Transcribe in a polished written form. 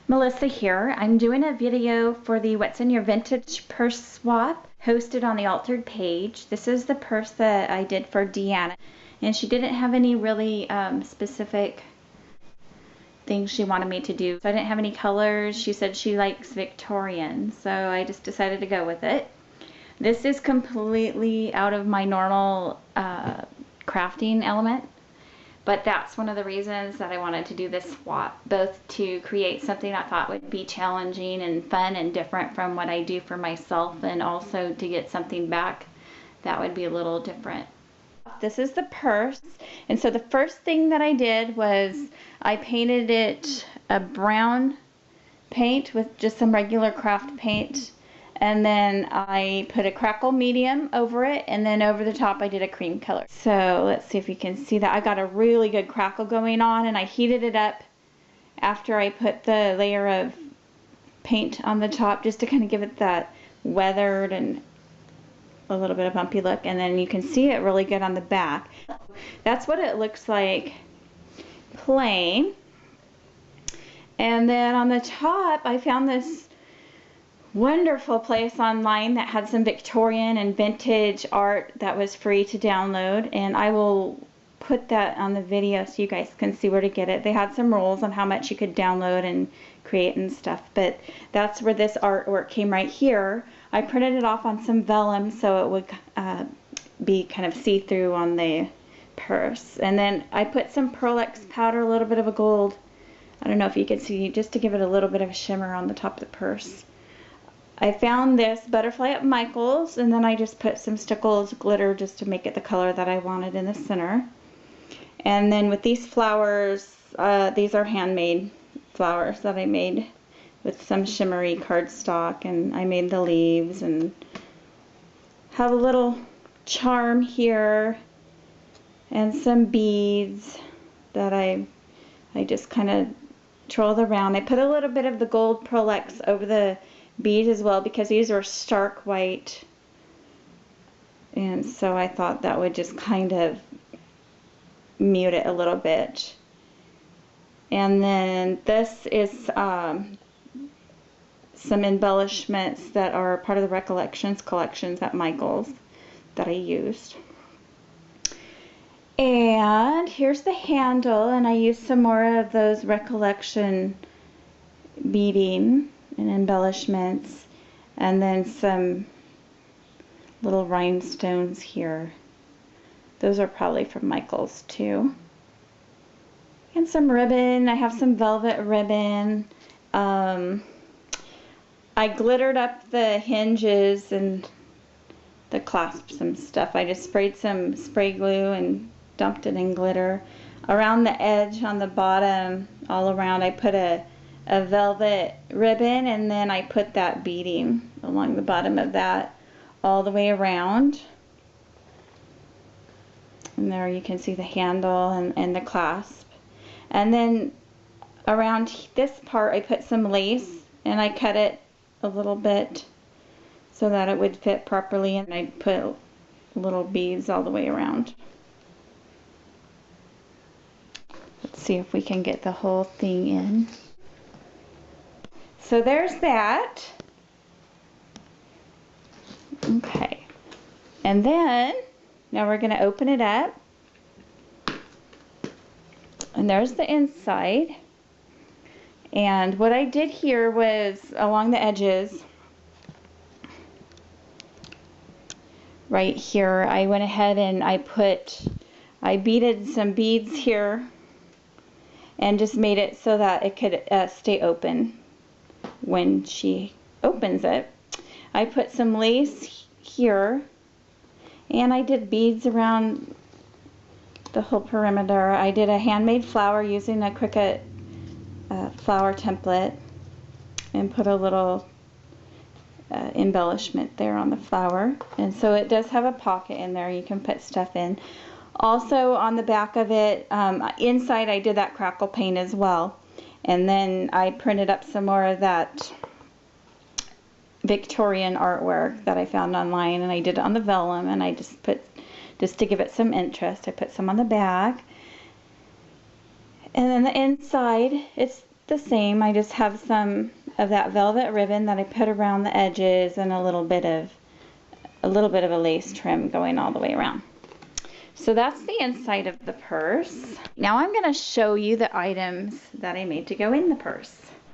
Melissa here. I'm doing a video for the What's in Your Vintage Purse Swap hosted on the Altered page. This is the purse that I did for Deanna, and she didn't have any really specific things she wanted me to do. So I didn't have any colors. She said she likes Victorian, so I just decided to go with it. This is completely out of my normal crafting element. But that's one of the reasons that I wanted to do this swap, both to create something I thought would be challenging and fun and different from what I do for myself, and also to get something back that would be a little different. This is the purse, and so the first thing that I did was I painted it a brown paint with just some regular craft paint. And then I put a crackle medium over it, and then over the top I did a cream color. So let's see if you can see that. I got a really good crackle going on, and I heated it up after I put the layer of paint on the top just to kind of give it that weathered and a little bit of bumpy look. And then you can see it really good on the back. That's what it looks like plain. And then on the top I found this wonderful place online that had some Victorian and vintage art that was free to download, and I will put that on the video so you guys can see where to get it. They had some rules on how much you could download and create and stuff, but that's where this artwork came right here. I printed it off on some vellum so it would be kind of see-through on the purse, and then I put some Pearl-Ex powder, a little bit of a gold, I don't know if you can see, just to give it a little bit of a shimmer on the top of the purse. I found this butterfly at Michael's, and then I just put some Stickles glitter just to make it the color that I wanted in the center. And then with these flowers, these are handmade flowers that I made with some shimmery cardstock, and I made the leaves and have a little charm here and some beads that I just kind of twirled around. I put a little bit of the gold Pearl-Ex over the beads as well because these are stark white, and so I thought that would just kind of mute it a little bit. And then this is some embellishments that are part of the Recollections collections at Michael's that I used. And here's the handle, and I used some more of those Recollection beading and embellishments, and then some little rhinestones here. Those are probably from Michael's too. And some ribbon. I have some velvet ribbon. I glittered up the hinges and the clasps and stuff. I just sprayed some spray glue and dumped it in glitter. Around the edge on the bottom, all around, I put a velvet ribbon, and then I put that beading along the bottom of that all the way around. And there you can see the handle and the clasp. And then around this part I put some lace, and I cut it a little bit so that it would fit properly, and I put little beads all the way around. Let's see if we can get the whole thing in. So there's that. Okay. And then, now we're going to open it up. And there's the inside. And what I did here was, along the edges, right here, I went ahead and I beaded some beads here and just made it so that it could stay open when she opens it. I put some lace here, and I did beads around the whole perimeter. I did a handmade flower using a Cricut flower template, and put a little embellishment there on the flower, and so it does have a pocket in there you can put stuff in. Also on the back of it, inside I did that crackle paint as well. And then I printed up some more of that Victorian artwork that I found online, and I did it on the vellum, and I just to give it some interest, I put some on the back. And then the inside, it's the same. I just have some of that velvet ribbon that I put around the edges and a little bit of a lace trim going all the way around. So that's the inside of the purse. Now I'm going to show you the items that I made to go in the purse.